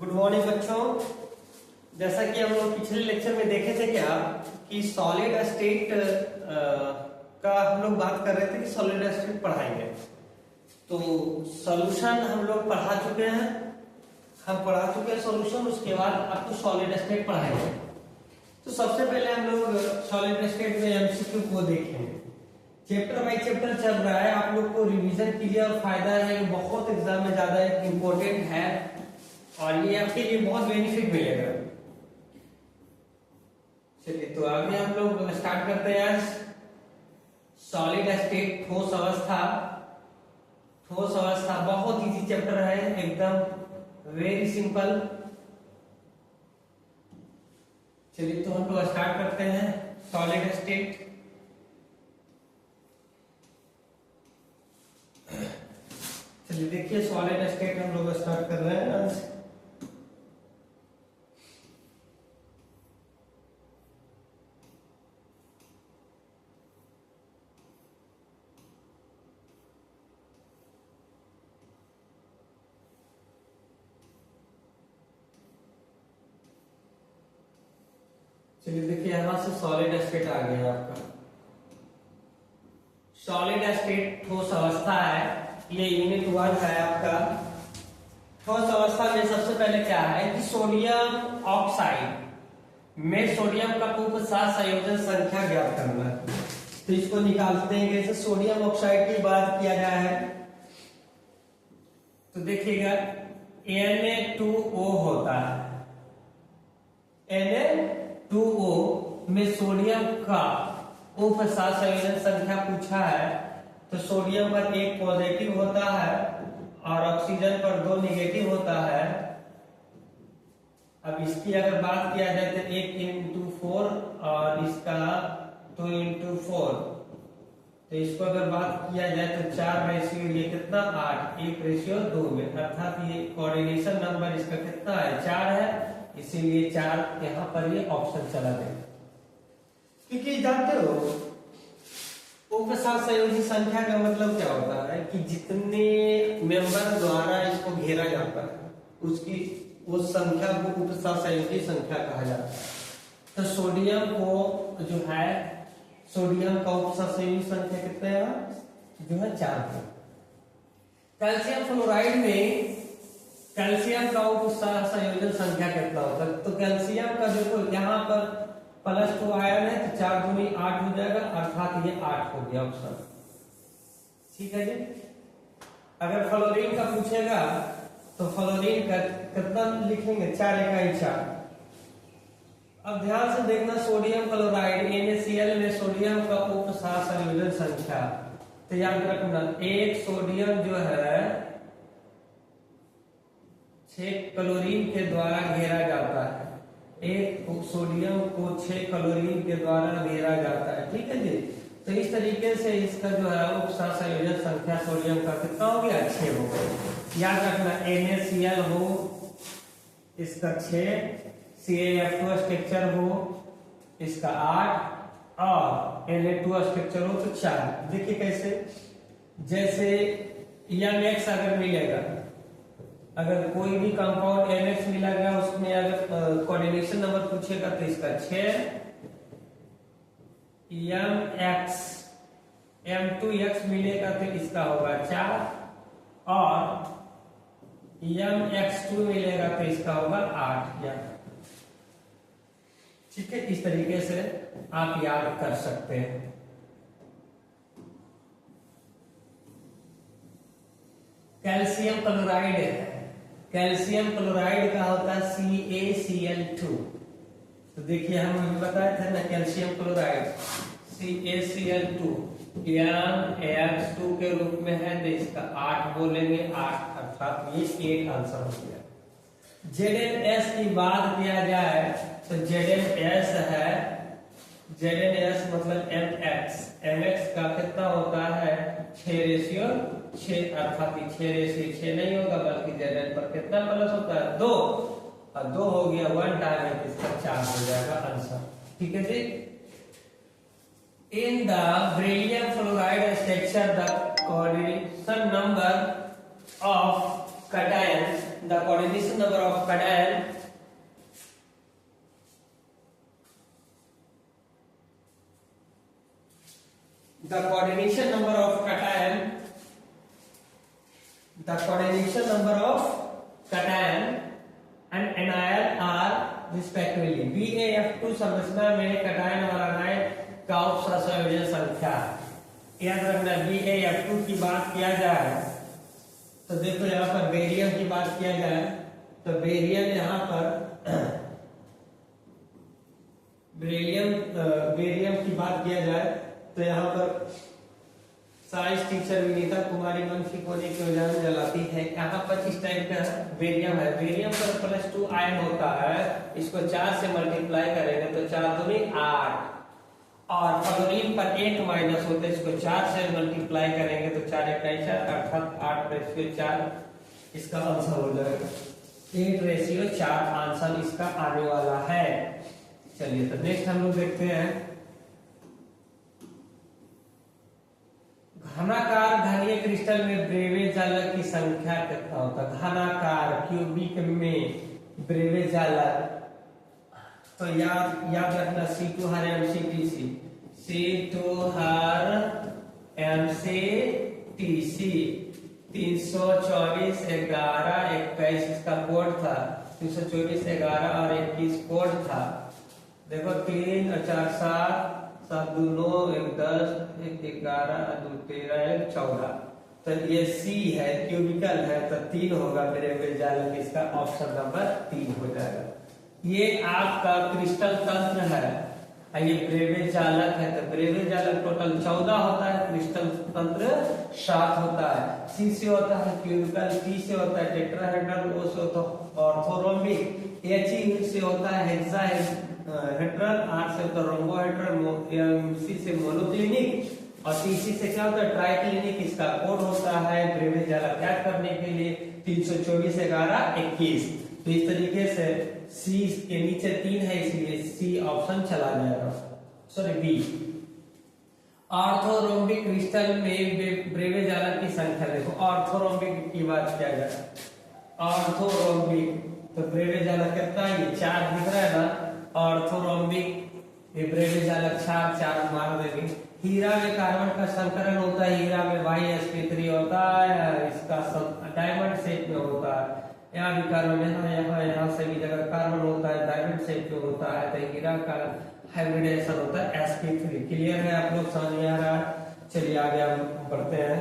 Good morning बच्चों। जैसा कि हम लोग पिछले लेक्चर में देखे थे क्या कि सॉलिड स्टेट का हम लोग बात कर रहे थे कि सॉलिड स्टेट पढ़ाएंगे। तो सॉल्यूशन हम लोग पढ़ा चुके हैं, सॉल्यूशन। उसके बाद आपको सॉलिड स्टेट पढ़ाएंगे। तो सबसे पहले हम लोग सॉलिड स्टेट में एमसीक्यू को देखेंगे। चैप्टर बाय चैप्टर चल रहा है, आप लोग को रिवीजन के लिए और फायदा है कि बहुत एग्जाम में ज्यादा इंपॉर्टेंट है और ये आपके लिए बहुत बेनिफिट मिलेगा। चलिए तो आगे हम लोग स्टार्ट करते हैं। सॉलिड स्टेट ठोस अवस्था बहुत इजी चैप्टर है, एकदम वेरी सिंपल। चलिए तो हम लोग स्टार्ट करते हैं सॉलिड स्टेट। चलिए देखिए सॉलिड स्टेट हम लोग स्टार्ट कर रहे हैं। चलिए देखिए यहां से सॉलिड स्टेट आ गया आपका। सॉलिड स्टेट ठोस अवस्था है, ये यूनिट 1 है आपका। ठोस अवस्था में सबसे पहले क्या है कि सोडियम ऑक्साइड में सोडियम का उपसार संयोजन संख्या ज्ञात करना है। तो इसको निकालते हैं कैसे। सोडियम ऑक्साइड की बात किया गया है तो देखिएगा Na2O होता है। Na2O में सोडियम का उपसार संयोजन संख्या पूछा है तो सोडियम पर 1 पॉजिटिव होता है और ऑक्सीजन पर 2 नेगेटिव होता है। अब इसकी अगर बात किया जाए तो 1 into 4 और इसका 2 into 4, तो इसको अगर बात किया जाए तो 4 रेशियो ये कितना 8, 1:2 में, अर्थात ये कोऑर्डिनेशन नंबर इसका कितना है 4 है, इसीलिए 4 यहाँ पर ये ऑप्शन चला गया। क्योंकि जानते हो उपसार संयोजी संख्या का मतलब क्या होता है कि जितने मेंबर द्वारा इसको घेरा जाता है उसकी उस संख्या को उपसार संयोजी संख्या कहा जाता है। तो सोडियम को जो है सोडियम का उपसार संयोजी संख्या कितने है जो है 4 है। कैल्शियम फ्लोराइड में कैल्शियम का उपसार संयोजन संख्या कितना होता है। तो कैल्शियम का देखो यहाँ पर +2 आयन है तो 4 दूनी 8 हो जाएगा, अर्थात ये 8 हो गया ऑप्शन। ठीक है जी। अगर फ्लोरीन का पूछेगा तो फ्लोरीन का कितना लिखेंगे 4 × 4। अब ध्यान से देखना सोडियम क्लोराइड NaCl में सोडियम का उपसार संयोजन संख्या, तो याद रखना एक सोडियम जो है 6 क्लोरीन के द्वारा घेरा जाता है। एक सोडियम को 6 क्लोरीन के द्वारा घेरा जाता है। ठीक है जी। तो इस तरीके से इसका जो है उपसार संयोजन संख्या सोडियम का कितना हो गया 6 हो गया। याद रखना NaCl हो इसका 6, CaF2 स्ट्रक्चर हो इसका 8 और Na2 स्ट्रक्चर हो तो 4। देखिए कैसे, जैसे Mx अगर मिलेगा, अगर कोई भी कंपाउंड Mx मिला गया उसमें अगर कोऑर्डिनेशन नंबर पूछेगा तो इसका 6, Mx M2x मिलेगा तो इसका होगा 4 और Mx2 मिलेगा तो इसका होगा 8 या। ठीक है, इस तरीके से आप याद कर सकते हैं। कैल्शियम क्लोराइड है, कैल्शियम क्लोराइड का होता है CaCl2। तो देखिए हम बताए थे ना कैल्शियम क्लोराइड CaCl2 Mx2 के रूप में है तो इसका 8 बोलेंगे, 8 अर्थात ये 8 आंसर हो गया। ZnS की बात किया जाए तो ZnS है, ZnS मतलब Mx का कितना होता है 6:6, अर्थात 6:6 नहीं होगा बल्कि Zn पर कितना प्लस होता है 2 और 2 हो गया 1 टाइम है, इसका 4 हो जाएगा आंसर। ठीक है जी। In the beryllium fluoride structure, the coordination number of cations the coordination number of cation the coordination number of cation and anion are respectively BAF2 संरचना में कैटायन और आनायन का उपसंयोजन संख्या। याद रखना BAF2 की बात किया जाए तो देखो यहाँ पर बेरियम की बात किया जाए तो बेरियम यहाँ पर बेरियम की बात किया जाए तो यहाँ पर साइंस टीचर विनीता कुमारी वंशी कोने की उदाहरण जलाती है। यहाँ पर इस टाइप का बेरियम है, बेरियम पर +2 आयन होता है, इसको 4 से मल्टीप्लाई करेंगे तो 4 दूनी 8 और फ्लोरीन पर 1 माइनस होता है, इसको 4 से मल्टीप्लाई करेंगे तो 4 × 4 अर्थात 8/4 इसका आंसर हो जाएगा। 8/4 आंसर इसका आने वाला है। चलिए तो नेक्स्ट हम लोग देखते हैं घनाकार घनीय क्रिस्टल में ब्रेवे जालक की संख्या कितना होता है। घनाकार क्यूबिक में ब्रेवे जालक तो याद रखना C2 हर MCTC C2 हर MCTC 324 11 21 इसका कोड था, 324 11 और 21 कोड था। देखो 3 और 4 7 7 2 9 1 10 1 11 2 13 1 14 तो ये C है, क्यूबिकल है तो 3 होगा ब्रेवे जालक, इसका ऑप्शन नंबर 3 हो जाएगा। ये आपका क्रिस्टल तंत्र है, ये ब्रेवे जालक है तो ब्रेवे जालक टोटल 14 होता है, क्रिस्टल तंत्र 7 होता है। C से होता है क्यूबिकल, T से होता है टेट्राहेड्रल, O से होता है ऑर्थोरोम्बिक, H से होता है हेक्साहेड्रल, R से होता है रोम्बोहेड्रल, MC से मोनोक्लिनिक और TC से क्या होता है ट्राइक्लिनिक। इसका कोड होता है ब्रेवे जालक याद करने के लिए 324 11 21। तो इस तरीके से C के नीचे 3 है इसलिए C ऑप्शन चला जाएगा, सॉरी B। ऑर्थोरोम्बिक क्रिस्टल में ब्रेवे जालक की संख्या देखो, ऑर्थोरोम्बिक की बात किया जाए ऑर्थोरोम्बिक तो ब्रेवे जालक कितना है, ये 4 दिख रहा है ना। ऑर्थोरोम्बिक ये ब्रेवे जालक 4 मार देंगे। हीरा में कार्बन का संकरण होता है, हीरा में sp3 होता है, इसका डायमंड शेप में होता है। यहाँ भी कार्बन यहाँ से भी जगह कार्बन होता है, डायमंड शेप में होता है तो हीरा का हाइब्रिडेशन होता है sp3। क्लियर है आप लोग, समझ में आ रहा है। चलिए आगे हम बढ़ते हैं।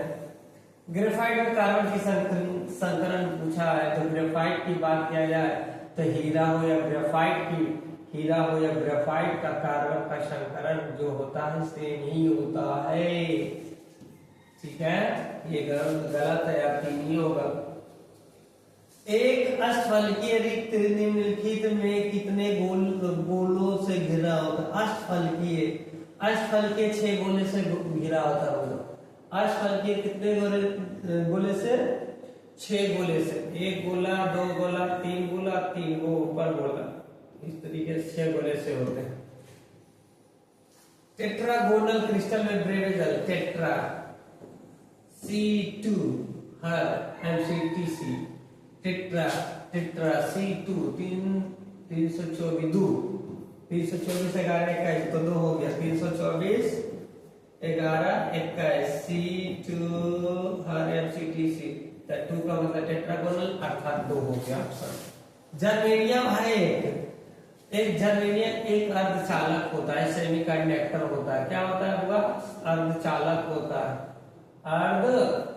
ग्रेफाइट में कार्बन की संकरण पूछा है तो ग्रेफाइट की बात किया जाए तो हीरा हो या ग्रेफाइट का कार्बन का संकरण जो होता है सेम ही होता है। ठीक है, ये गलत है, आप नहीं होगा। एक अष्टफलकीय रिक्त निम्नलिखित में कितने गोलों से घिरा होता है। अष्टफलकीय 6 गोले से घिरा होता है। अष्टफलकीय कितने गोले से 6 गोले से, 1 गोला 2 गोला 3 गोला 3 गो ऊपर गोला, इस तरीके से 6 गोले से होते हैं। टेट्रागोनल क्रिस्टल में ब्रेवे जालक टेट्रा C2 हर MCTC टेट्रा C2 324 11 21 तो 2 हो गया, 324 11 21 C2 हर MCTC 2 का मतलब टेट्रागोनल अर्थात 2 हो गया ऑप्शन। जर्मेनियम है एक जर्मेनियम एक अर्धचालक होता है, सेमीकंडक्टर होता है। क्या होता है होगा, अर्धचालक होता है, अर्धचालक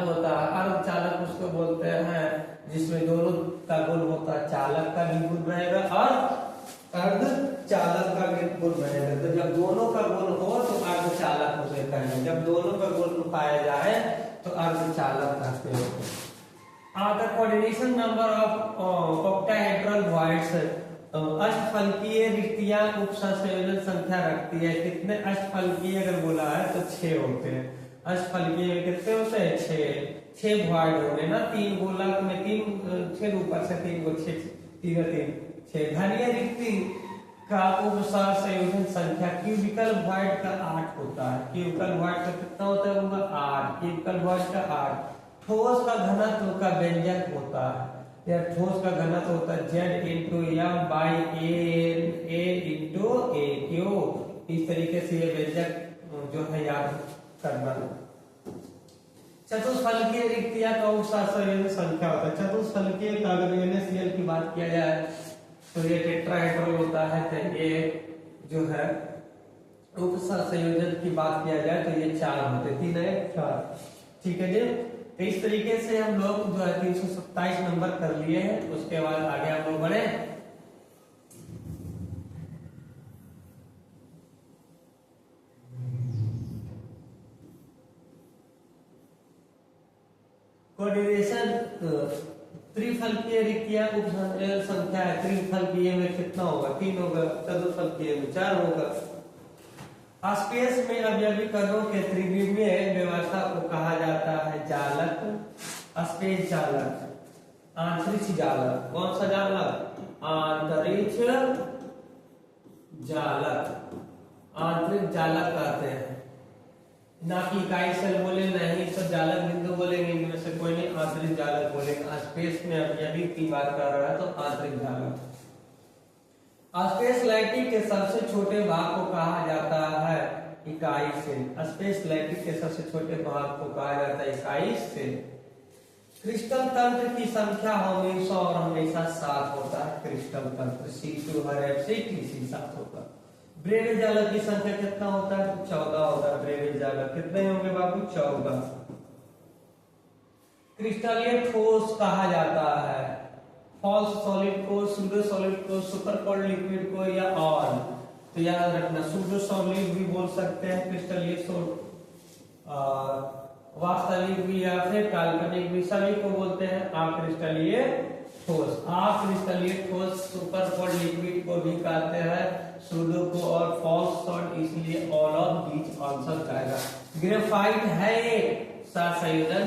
होता है। अर्धचालक उसको बोलते हैं जिसमें दोनों का गुण होता है, चालक का भी गुण रहेगा और अर्धचालक का भी गुण रहेगा। तो जब दोनों का गुण हो तो अर्धचालक उसे कहेंगे, जब दोनों का गुण पाया जाए तो अर्धचालक कहते हैं। The coordination number of octahedral voids अष्टफलकीय रिक्तियां उपसंयोजन संख्या रखती है। कितने अष्टफलकीय अगर बोला है तो 6 होते हैं। अष्टफलकीय में कितने होते हैं, 6 वॉइड होंगे ना, 3 गोलक में 3 6 ऊपर से 3 को 6 3 घनीय रिक्ति का उपसंयोजन संख्या क्यूबिकल वॉइड का 8 होता है। क्यूबिकल वॉइड का कितना होता है, 8 क्यूबिकल वॉइड का 8 ठोस का घनत्व का व्यंजक होता है या ठोस का घनत्व होता है Z into m by a into a. क्यों? इस तरीके से ये व्यंजक जो है याद करना। चतुष्फलकीय रिक्तियां का उपसंयोजन संख्या होता है। चतुष्फलकीय का अगर NaCl की बात किया जाए तो ये टेट्राहेड्रल होता है। तो ये जो है उपसंयोजन की बात किया जाए तो ये 4 होते, 3 है 4। ठीक है जी। तो इस तरीके से हम लोग जो है 327 नंबर कर लिए हैं। उसके बाद आगे हम लोग बढ़े। कोऑर्डिनेशन त्रिफलकीय रिक्तियां उपसंयोजन संख्या है। त्रिफलकीय में कितना होगा? 3 होगा। चतुर्फलकीय में 4 होगा। स्पेस में अवयवीकरणों के त्रिविमीय व्यवस्था को कहा जाता है जालक, स्पेस जालक, आंतरिक जालक। कौन सा जालक? आंतरिक जालक, आंतरिक जालक कहते हैं। ना कि इकाई सेल बोले, नहीं सब जालक बिंदु बोलेंगे, इनमें से कोई नहीं, आंतरिक जालक बोलेंगे। स्पेस में अवयवी की बात कर रहा है तो आंतरिक जालक। स्पेस लाइटिंग के सबसे छोटे भाग को कहा जाता है इकाई सेल। स्पेस लाइटिंग के सबसे छोटे भाग को कहा जाता है इकाई सेल। क्रिस्टल तंत्र की संख्या हमेशा और हमेशा 7 होता है। क्रिस्टल तंत्र C2 हर FCTC 7 होता है। ब्रेवे जालक की संख्या कितना होता है? 14 होता है। ब्रेवे जालक कितने होंगे बाबू? 14। क्रिस्टलीय ठोस कहा जाता है फॉल्स सॉलिड को, सूडो सॉलिड को, सुपर कोल्ड लिक्विड को या ऑल। तो याद रखना, सूडो सॉलिड भी बोल सकते हैं क्रिस्टलीय वास्तविक भी या फिर काल्पनिक भी, सभी को बोलते हैं अक्रिस्टलीय ठोस। अक्रिस्टलीय ठोस सुपर कोल्ड लिक्विड को भी कहते हैं, सूडो को और फॉल्स सॉलिड, इसलिए ऑल ऑफ दीज आंसर जाएगा। ग्रेफाइट है एक सहसंयोजन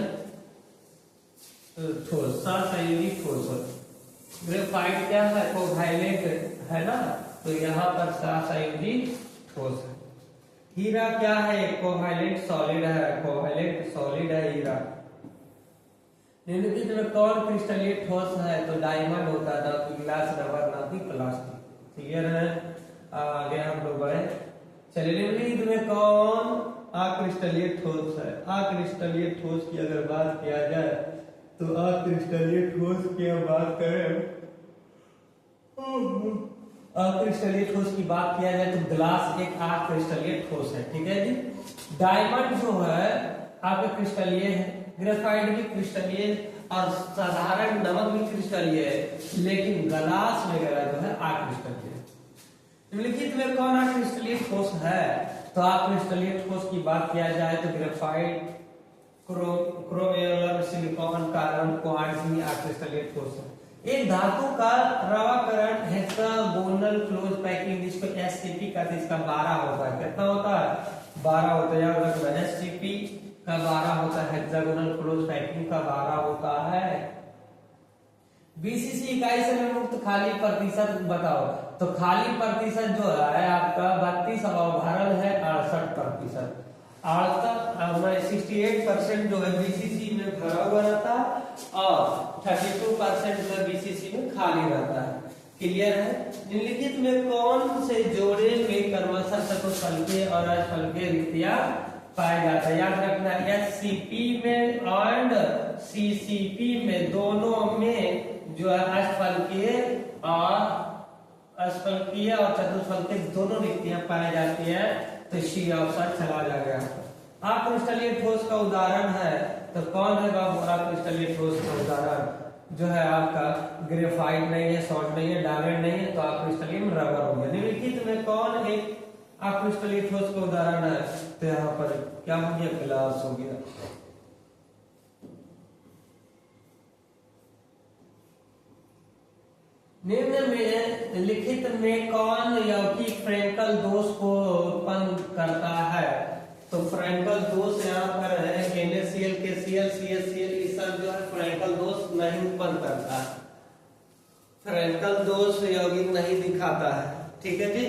ठोस, सहसंयोजी ठोस। ग्रेफाइट क्या है? कोवैलेंट है ना, तो यहाँ पर सहसंयोजी ठोस है। हीरा क्या है? कोवैलेंट सॉलिड है, कोवैलेंट सॉलिड है हीरा। निम्नलिखित में कौन क्रिस्टलीय ठोस है? तो डायमंड होता है, ना कि ग्लास, रबर, ना कि प्लास्टिक। क्लियर है? आगे हम लोग बढ़े। चलिए, निम्नलिखित में कौन अक्रिस्टलीय ठोस है? अक्रिस्टलीय ठोस की अगर बात किया जाए तो अक्रिस्टलीय ठोस की बात करें, अक्रिस्टलीय ठोस की बात किया जाए तो ग्लास एक अक्रिस्टलीय ठोस है। ठीक है जी। डायमंड जो है अक्रिस्टलीय है, ग्रेफाइट भी क्रिस्टलीय और साधारण नमक भी क्रिस्टलीय है, लेकिन ग्लास वगैरह जो है अक्रिस्टलीय। निम्नलिखित में कौन अक्रिस्टलीय ठोस है? तो अक्रिस्टलीय ठोस की बात किया जाए तो graphite, chromium, silicon, carbon, quartz भी अक्रिस्टलीय ठोस है। एक धातु का रवाकरण हेक्सागोनल क्लोज पैकिंग, जिसको SCP का इसका 12 होता है। कितना होता है? 12 होता है। याद रखना, SCP का 12 होता है, हेक्सागोनल क्लोज पैकिंग का 12 होता है। BCC इकाई से मुक्त खाली प्रतिशत बताओ। तो खाली प्रतिशत जो है आपका 32 और भरल है 68%। 68% जो है BCC में भरा हुआ रहता है और 32% जो है BCC में खाली रहता है। क्लियर है? निम्नलिखित में कौन से जोड़े में क्रमशः चतुष्फलकीय और अष्टफलकीय रिक्तियां पाया जाता है? याद रखना, SCP में एंड CCP में, दोनों में जो है अष्टफलकीय और चतुष्फलकीय दोनों रिक्तियां पाई जाती है। तो C ऑप्शन चला जाएगा। अक्रिस्टलीय ठोस का उदाहरण है तो कौन है बाबू? अक्रिस्टलीय ठोस का उदाहरण जो है आपका ग्रेफाइट नहीं है, सॉल्ट नहीं है, डायमंड नहीं है, तो अक्रिस्टलीय में रबर हो गया। निम्नलिखित में कौन एक अक्रिस्टलीय ठोस का उदाहरण है? तो यहाँ पर क्या हो गया? ग्लास हो गया। निम्न में लिखित में कौन यौगिक फ्रैंकल दोष को उत्पन्न करता है? तो फ्रैंकल दोष यहाँ पर है NaCl, KCl, CaCl, ये सब जो है फ्रैंकल दोष नहीं उत्पन्न करता, फ्रैंकल दोष यौगिक नहीं दिखाता है। ठीक है जी।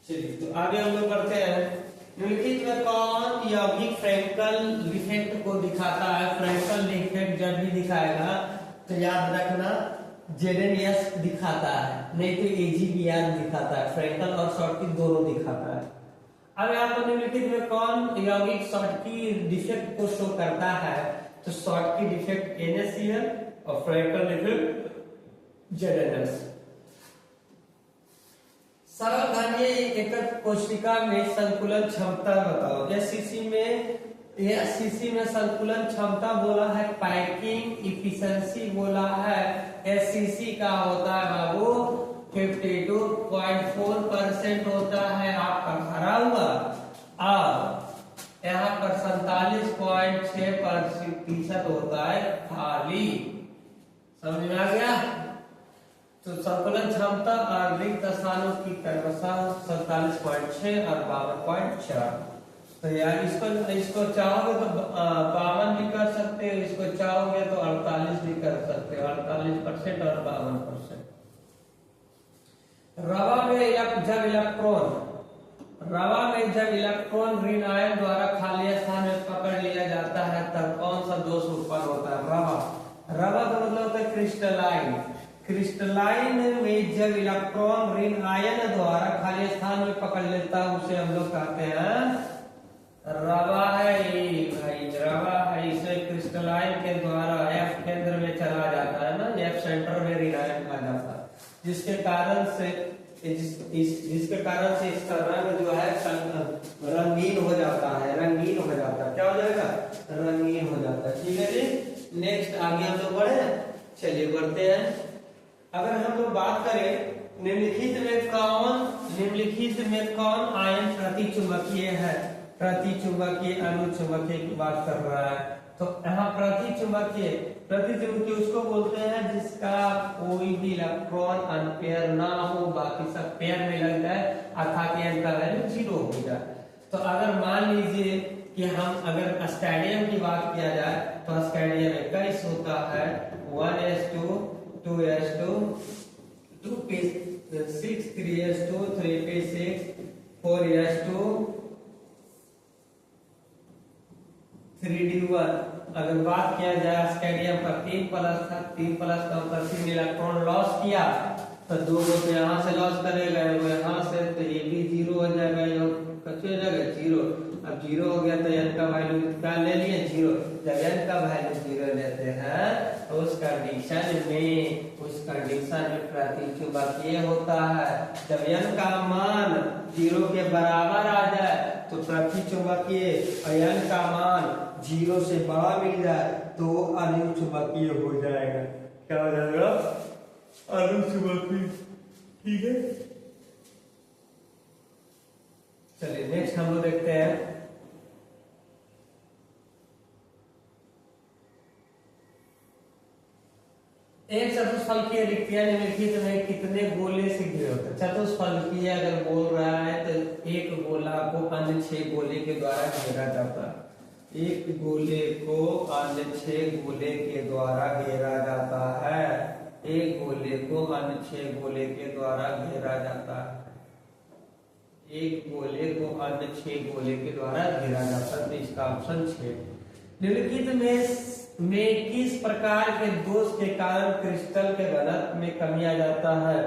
चलिए तो आगे हम लोग बढ़ते हैं। निम्नलिखित में कौन यौगिक फ्रैंकल इफेक्ट को दिखाता है? फ्रैंकल इफेक्ट जब भी दिखाएगा तो याद रखना जेडेनियस दिखाता है, नहीं तो एजीबीआर दिखाता है। फ्रैंकल और शॉर्टकी दोनों दिखाता है। अब यहाँ पर निम्नलिखित में कौन यौगिक शॉर्टकी डिफेक्ट को शो करता है? तो शॉर्टकी डिफेक्ट NaCl और फ्रैंकल डिफेक्ट जेडेनियस। सरल घनीय एकक कोशिका में संकुलन क्षमता बताओ। एससीसी में संकुलन क्षमता बोला है, पैकिंग इफिशिएंसी बोला है। एससीसी का होता है बाबू 52.4% होता है आपका भरा हुआ, और यहाँ पर 47.6% होता है खाली। समझ में आ गया? तो संकुलन क्षमता और रिक्त स्थानों की क्रमशः 47.6 और 52.4। तो यार इसको चाहोगे तो 52 भी कर सकते हो, इसको चाहोगे तो 48 भी कर सकते हो, 48% और 52%। रवा में जब इलेक्ट्रॉन ऋण आयन द्वारा खाली स्थान में पकड़ लिया जाता है तब कौन सा दोष उत्पन्न होता है? रवा का मतलब होता है क्रिस्टलाइन। क्रिस्टलाइन में जब इलेक्ट्रॉन ऋण आयन द्वारा खाली स्थान में पकड़ लेता है उसे हम लोग कहते हैं रवा है। भाई रवा है, इसे क्रिस्टलाइन के द्वारा F केंद्र में चला जाता है ना, F सेंटर में ऋण आयन आ जाता है, जिसके कारण से इसका रंग जो है रंगीन हो जाता है। क्या हो जाएगा? रंगीन हो जाता है। ठीक है जी, नेक्स्ट आगे हम लोग बढ़े। चलिए बढ़ते हैं। अगर हम लोग बात करें निम्नलिखित में कौन आयन प्रतिचुंबकीय है? प्रतिचुंबकीय अनुचुंबकीय की बात कर रहा है। तो यहाँ प्रतिचुंबकीय उसको बोलते हैं जिसका कोई भी इलेक्ट्रॉन अनपेयर ना हो, बाकी सब पेयर में लग जाए अर्थात n का वैल्यू 0 हो जाए। तो अगर मान लीजिए कि हम अगर स्टेडियम की बात किया जाए तो स्टेडियम में कैसे होता है 1s2 2s2 2p6 3s2 3p6 4s2 3d1। अगर बात किया जाए स्टेडियम का 3 प्लस था, 3 प्लस का मतलब 3 इलेक्ट्रॉन लॉस किया तो 2 को तो यहाँ से लॉस करेगा, यहाँ से तो ये भी 0 हो जाएगा, ये कैसे हो जाएगा 0। अब 0 हो गया तो n का वैल्यू क्या ले लिए 0। जब n का वैल्यू 0 लेते हैं तो उस कंडीशन में प्रतिचुंबकीय होता है। जब n का मान 0 के बराबर आ जाए तो प्रतिचुंबकीय, और n का मान 0 से बड़ा मिल जाए तो अनुचुंबकीय हो जाएगा। क्या हो जाएगा? अनुचुंबकीय। ठीक है, चलिए नेक्स्ट हम लोग देखते हैं। एक चतुष्फलकीय रिक्तियां निम्नलिखित में कितने गोले से घिरे होते हैं? चतुष्फलकीय अगर बोल रहा है तो एक गोला को अन्य 6 गोले के द्वारा घेरा जाता है। एक गोले को अन्य 6 गोले के द्वारा घेरा जाता है। एक गोले को अन्य 6 गोले के द्वारा घेरा जाता है। एक गोले को अन्य 6 गोले के द्वारा घेरा जाता है। तो इसका ऑप्शन 6। निम्नलिखित में किस प्रकार के दोष के कारण क्रिस्टल के घनत्व में कमी आ जाता है?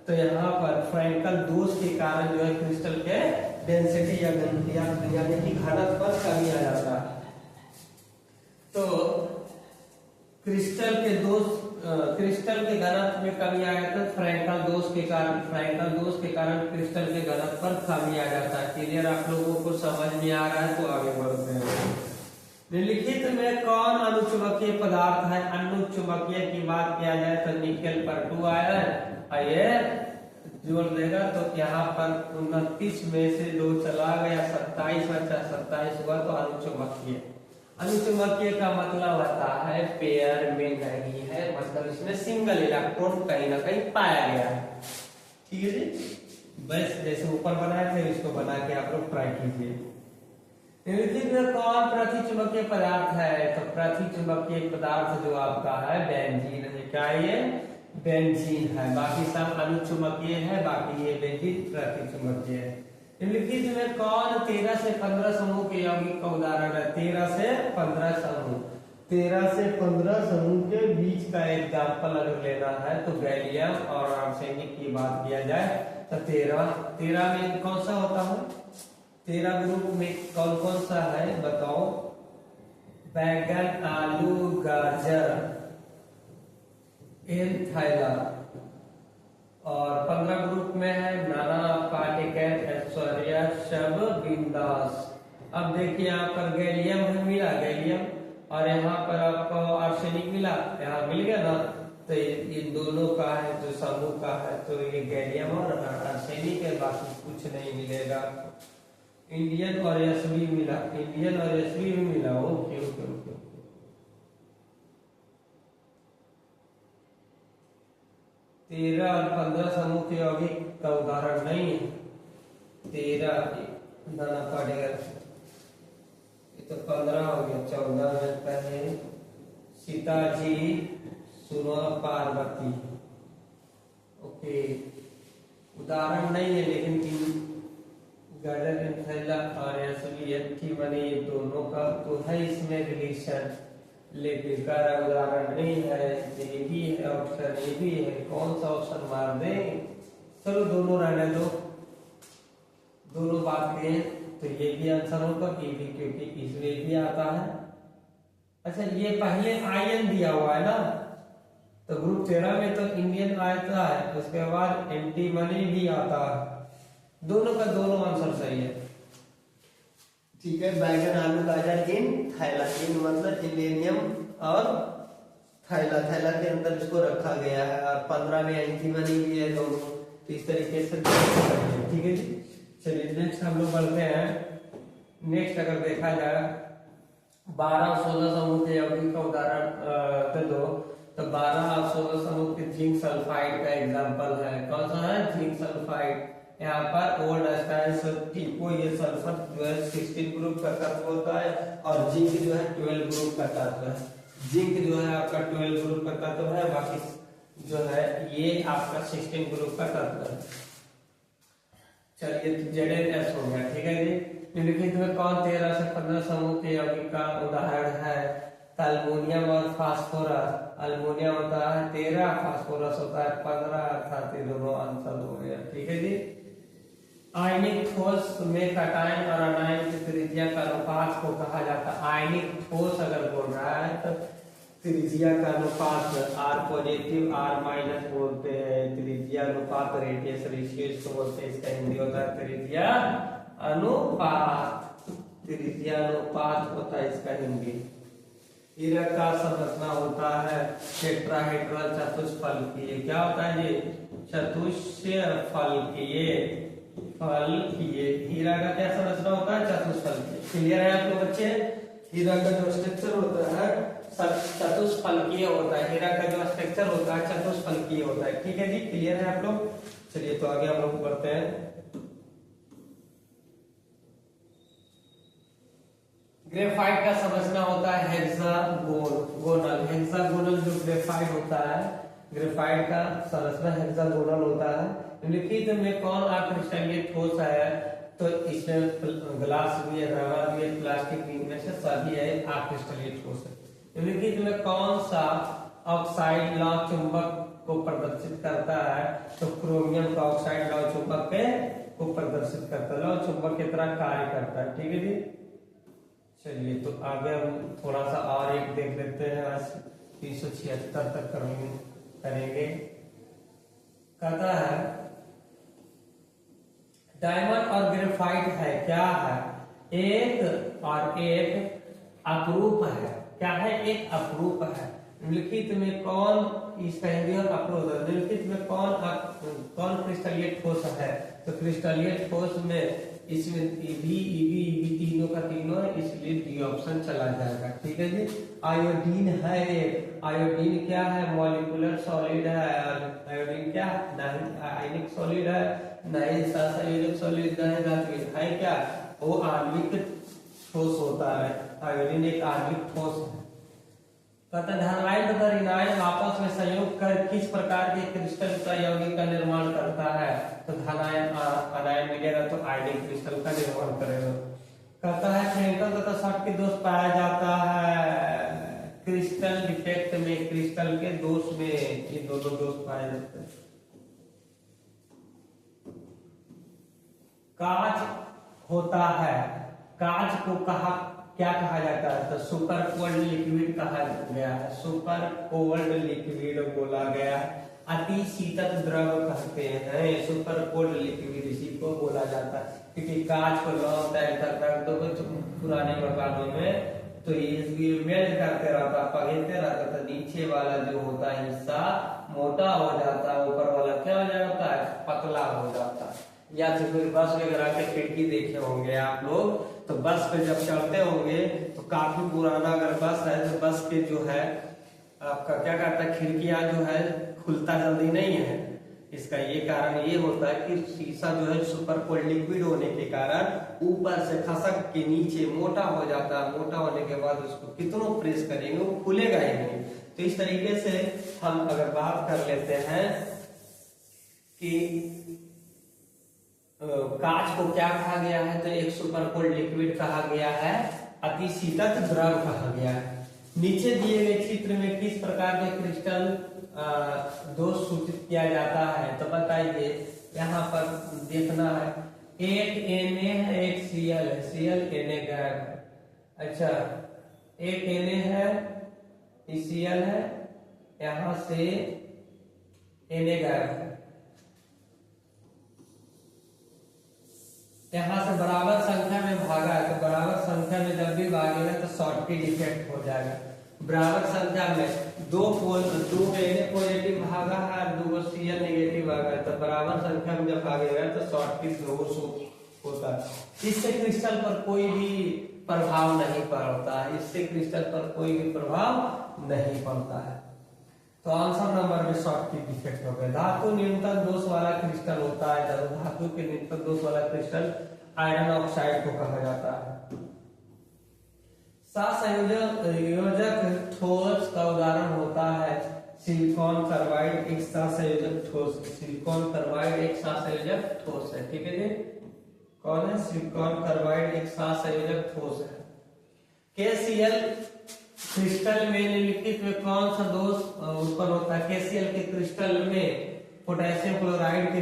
तो यहाँ पर फ्रैंकल दोष के कारण जो है क्रिस्टल के डेंसिटी यानी कि घनत्व पर कमी आ जाता है। तो क्रिस्टल के घनत्व में कमी आ जाता है फ्रैंकल दोष के कारण क्रिस्टल के घनत्व पर कमी आ जाता है। क्लियर? आप लोगों को समझ में आ रहा है तो आगे बढ़ते हैं। निम्नलिखित में कौन अनुचुंबकीय पदार्थ है? अनुचुंबकीय की बात किया जाए तो निकेल पर 2 आयन ये जोड़ देगा तो यहाँ पर 29 में से 2 चला गया, 27 बचा, 27 हुआ तो अनुचुंबकीय। अनुचुंबकीय का मतलब होता है पेयर में नहीं है, मतलब इसमें सिंगल इलेक्ट्रॉन कहीं ना कहीं पाया गया है। ठीक है जी, बस जैसे ऊपर बनाए थे इसको बना के आप लोग ट्राई कीजिए। निम्नलिखित में कौन प्रतिचुंबकीय पदार्थ है? तो प्रतिचुंबकीय पदार्थ जो आपका है बेंजीन है। क्या ये? बेंजीन है। बाकी सब अनुचुंबकीय है, बाकी ये बेंजीन प्रतिचुंबकीय है। निम्नलिखित में कौन 13 से 15 समूह के यौगिक का उदाहरण है? 13 से 15 समूह, 13 से 15 समूह के बीच का एग्जाम्पल अगर लेना है तो गैलियम और आर्सेनिक की बात किया जाए तो 13 में कौन सा होता है? 13 ग्रुप में कौन कौन सा है बताओ? बैगन, आलू, गाजर, एंथैला। और 15 ग्रुप में है नाना, पार्टिकल, ऐश्वर्या, शब, बिंदास। अब देखिए यहाँ पर गैलियम मिला, गैलियम, और यहाँ पर आपको आर्सेनिक मिला, यहाँ मिल गया ना। तो इन दोनों का है जो समूह का है तो ये गैलियम और आर्सेनिक है, बाकी कुछ नहीं मिलेगा। इंडियन और एसवी मिला, इंडियन और एसवी भी मिला। Okay okay okay. 13 और 15 समूह के यौगिक का उदाहरण नहीं है। 13 बनाना पड़ेगा, ये तो 15 हो गया। 14 में पहले सीता जी, सुनो, पार्वती। ओके, उदाहरण नहीं है लेकिन गाजर, एंथैला और एसवी बने, दोनों का तो है इसमें रिलेशन, लेकिन का उदाहरण नहीं है। ये भी है ऑप्शन, ये भी है, कौन सा ऑप्शन मार दें? चलो दोनों रहने दो, दोनों बात करें तो ये भी आंसर होगा, ये भी, क्योंकि इसमें भी आता है। अच्छा, ये पहले आयन दिया हुआ है ना, तो ग्रुप 13 में तो इंडियन आता है, उसके बाद एंटीमनी भी आता है। दोनों का दोनों आंसर सही है। ठीक है, बैगन, आलू, गाजर, इन थैला, इन मतलब इलेनियम और थैला, थैला के अंदर इसको रखा गया है। और 15 में एंटीमनी भी है दोनों, इस तरीके से। ठीक है जी, चलिए नेक्स्ट हम लोग बढ़ते हैं। नेक्स्ट अगर देखा जाए 12 और 16 समूह के यौगिक का उदाहरण दे दो, तो 12 और 16 समूह के जिंक सल्फाइड का एग्जाम्पल है। कौन सा है? Zinc sulphide. यहाँ पर ओल्ड टीपो, ये सल्फर जो है 16 ग्रुप का तत्व होता है और जिंक जो है 12 ग्रुप का तत्व है। जिंक जो है आपका 12 ग्रुप का तत्व है, बाकी जो है ये आपका 16 ग्रुप का तत्व है। चलिए, ZnS हो गया। ठीक है जी, निम्नलिखित में कौन 13 से 15 समूह के यौगिक का उदाहरण है? अल्मोनियम और फास्फोरस। अल्मोनियम होता है 13, फास्फोरस होता है 15, अर्थात ये दोनों आंसर हो गया। ठीक है जी। आयनिक ठोस में कैटायन और अनायन की त्रिज्या का अनुपात को कहा जाता है। आयनिक ठोस अगर बोल रहा है तो त्रिज्या का अनुपात R पॉजिटिव R माइनस बोलते हैं। त्रिज्या अनुपात रेडियस रेशियो इसको बोलते हैं। इसका हिंदी होता है त्रिज्या अनुपात। त्रिज्या अनुपात होता है इसका हिंदी। हीरक का संरचना होता है टेट्राहेड्रल चतुष्फलकीय। क्या होता है ये? चतुष्फलकीय। हीरा का क्या संरचना होता है? चतुष्फलकीय। क्लियर है आप लोग बच्चे? हीरा का जो स्ट्रक्चर होता है चतुष्फलकीय होता है। हीरा का जो स्ट्रक्चर होता है चतुष्फलकीय होता है। ठीक है जी, क्लियर है आप लोग? चलिए तो आगे हम लोग बढ़ते हैं। ग्रेफाइट का संरचना होता है हेक्सागोनल। हेक्सागोनल जो ग्रेफाइट होता है, ग्रेफाइट का संरचना हेक्सागोनल होता है। निम्नलिखित में कौन अक्रिस्टलीय ठोस है? तो इसमें ग्लास भी है, रबर भी है, प्लास्टिक भी, इनमें से सभी है अक्रिस्टलीय ठोस है। निम्नलिखित में कौन सा ऑक्साइड लौह चुंबक को प्रदर्शित करता है? तो क्रोमियम का ऑक्साइड लौह चुंबक को प्रदर्शित करता है, लौह चुंबक की तरह कार्य करता है। ठीक है जी। चलिए तो आगे हम थोड़ा सा और एक देख लेते हैं। आज 376 तक करेंगे। कहता है डायमंड और ग्रेफाइट है, क्या है? एक और एक अपरूप है। क्या है? एक अपरूप है। निम्नलिखित में कौन, इसका हिंदी और अपरूप है। निम्नलिखित में कौन क्रिस्टलीय ठोस है? तो क्रिस्टलीय ठोस में इसमें भी तीनों का तीनों है, इसलिए डी ऑप्शन चला जाएगा। ठीक है जी। आयोडीन है। आयोडीन क्या है? मॉलिक्यूलर सॉलिड है। आयोडीन क्या है? नहीं आयनिक सॉलिड है, नहीं संयोजक सॉलिड है। क्या वो आणविक ठोस होता है। आयोडीन एक आणविक ठोस है। कहता है धनायन तथा ऋणायन आपस में संयोग कर किस प्रकार के क्रिस्टल का यौगिक का निर्माण करता है, तो धनायन अनायन मिलेगा तो आयनिक क्रिस्टल का निर्माण करेगा। कहता है फ्रेंकल तथा शॉर्टकी दोष पाया जाता है क्रिस्टल डिफेक्ट में, क्रिस्टल के दोष में, ये दोनों दोष पाए जाते हैं। कांच होता है, कांच को क्या कहा जाता है, तो सुपर कोल्ड लिक्विड कहा गया है, सुपर कोल्ड लिक्विड बोला गया है। अति शीतल द्रव कहते हैं, सुपर कोल्ड लिक्विड इसी को बोला जाता है, क्योंकि कांच को लॉन्ग टाइम तक रख दो तो पुराने मकानों में तो ये मेल्ट करते रहता, पघलते रहता, तो नीचे वाला जो होता है हिस्सा मोटा हो जाता है, ऊपर वाला क्या हो जाता है, पतला हो जाता है। या तो फिर बस वगैरह के खिड़की देखे होंगे आप लोग, तो बस पे जब चढ़ते होंगे तो काफी पुराना अगर बस है तो बस के जो है आपका क्या करता है, खिड़कियां जो है खुलता जल्दी नहीं है। इसका ये कारण ये होता है कि शीशा जो है सुपर कोल्ड लिक्विड होने के कारण ऊपर से खसक के नीचे मोटा हो जाता है, मोटा होने के बाद उसको कितना प्रेस करेंगे वो खुलेगा ही नहीं। तो इस तरीके से हम अगर बात कर लेते हैं कि कांच को क्या कहा गया है, तो एक सुपर कोल्ड लिक्विड कहा गया है, अति शीतल द्रव कहा गया है। नीचे दिए गए चित्र में किस प्रकार के क्रिस्टल दोष सूचित किया जाता है, तो बताइए। यहाँ पर देखना है, एक Na है, एक Cl है, Cl Na गैप है, अच्छा एक Na है, Cl है, यहाँ से Na गैप है, यहाँ से बराबर संख्या में भागा है, तो बराबर संख्या में जब भी भागेगा तो शॉर्टकी डिफेक्ट हो जाएगा। बराबर संख्या में दो Na पॉजिटिव भागा है, दो Cl नेगेटिव भागा है, तो बराबर संख्या में जब भागेगा तो शॉर्टकी दोष होता है। इससे क्रिस्टल पर कोई भी प्रभाव नहीं पड़ता है, इससे क्रिस्टल पर कोई भी प्रभाव नहीं पड़ता है। तो आंसर नंबर में शॉर्टकी डिफेक्ट हो गया। धातु न्यूनतम दोष वाला क्रिस्टल होता है, धातु के न्यूनतम दोष वाला क्रिस्टल आयरन ऑक्साइड को कहा जाता है। सहसंयोजक ठोस का उदाहरण होता है सिलिकॉन कार्बाइड, एक सहसंयोजक ठोस, सिलिकॉन कार्बाइड एक सहसंयोजक ठोस है, ठीक है जी। कौन है, सिलिकॉन कार्बाइड एक सहसंयोजक ठोस है। KCl क्रिस्टल में निम्नलिखित में कौन सा दोष उत्पन्न होता है, KCl के क्रिस्टल में पोटेशियम क्लोराइड के,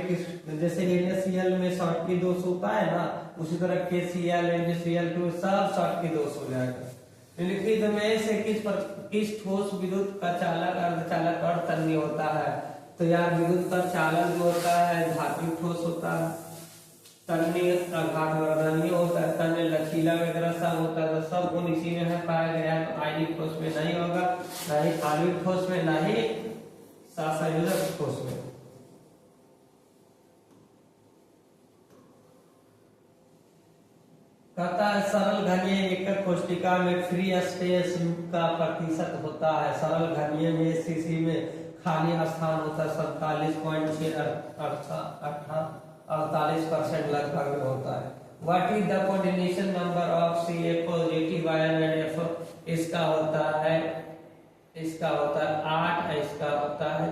जैसे NaCl में शॉर्टकी दोष होता है ना, उसी तरह KCl NaCl2 सब शॉर्टकी दोष हो जाएगा। निम्नलिखित में से किस ठोस विद्युत का चालक अर्धचालक और तन्य होता है, तो यार विद्युत का चालक जो होता है धातु ठोस होता है, तन्य आघातवर्धनीय होता है, तन्य लचीला वगैरह सब होता है, तो सब गुण इसी में है पाया गया है। तो आयनिक ठोस में नहीं होगा, ना ही आणविक ठोस में, ना ही सहसंयोजक ठोस में। कहता है सरल घनीय एकक कोष्टिका में फ्री स्पेस का प्रतिशत होता है, सरल घनीय में सीसी में खाली स्थान होता है 47.48% लगभग होता है। What is the coordination number of Ca positive ion and F, इसका होता है 8, इसका होता है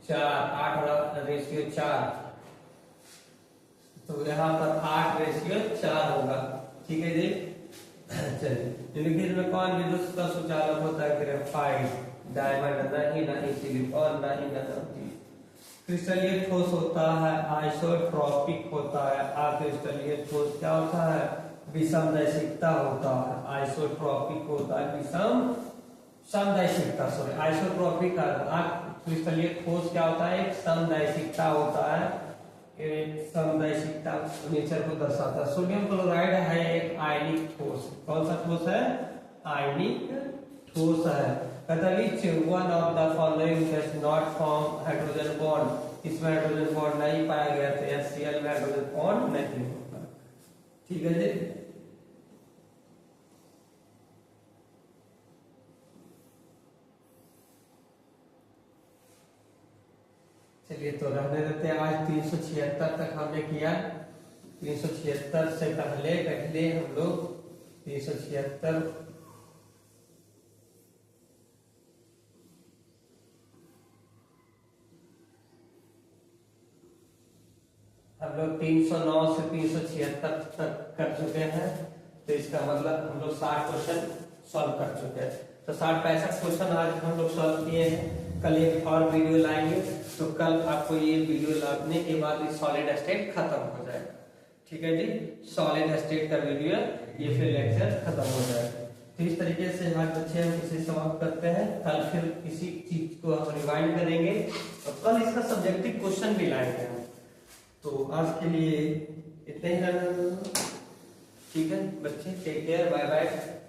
4, 8:4, तो यहाँ पर 8:4 होगा, ठीक है जी। चलिए निम्नलिखित में कौन विद्युत का सुचालक होता है, ग्रेफाइट, डायमंड नहीं सिलिकॉन नहीं। क्रिस्टलीय ठोस होता है आइसोट्रॉपिक होता है, अक्रिस्टलीय ठोस क्या होता है, विषमदैशिकता होता है, आइसोट्रॉपिक होता है विषम समदैशिकता, सॉरी आइसोट्रॉपिक क्रिस्टलीय ठोस क्या होता है, एक समदैशिकता होता है, एक समदैशिकता नेचर को दर्शाता है। सोडियम क्लोराइड है एक आयनिक ठोस, कौन सा ठोस है, आयनिक ठोस है। Which one of the following does not form hydrogen bond, इसमें हाइड्रोजन बॉन्ड नहीं पाया गया, तो HCl में हाइड्रोजन बॉन्ड नहीं होता, ठीक है जी। चलिए तो रहने देते हैं। आज 376 तक हमने किया, 376 से पहले हम लोग 376 लोग 309 से 376 तक कर चुके हैं, तो इसका मतलब हम लोग 60 क्वेश्चन सॉल्व कर चुके हैं। तो 60-65 क्वेश्चन आज हम लोग सॉल्व किए हैं। कल एक और वीडियो लाएंगे, तो कल आपको ये वीडियो लाने के बाद सॉलिड स्टेट खत्म हो जाएगा। ठीक है जी, सॉलिड स्टेट का वीडियो ये फिर लेक्चर खत्म हो जाएगा। तो इस तरीके से आज बच्चे हम इसे समाप्त करते हैं। कल फिर इसी चीज को हम रिवाइंड करेंगे और कल इसका सब्जेक्टिव क्वेश्चन भी लाएंगे हम। तो आज के लिए इतना ही रहना। ठीक है बच्चे, टेक केयर, बाय बाय।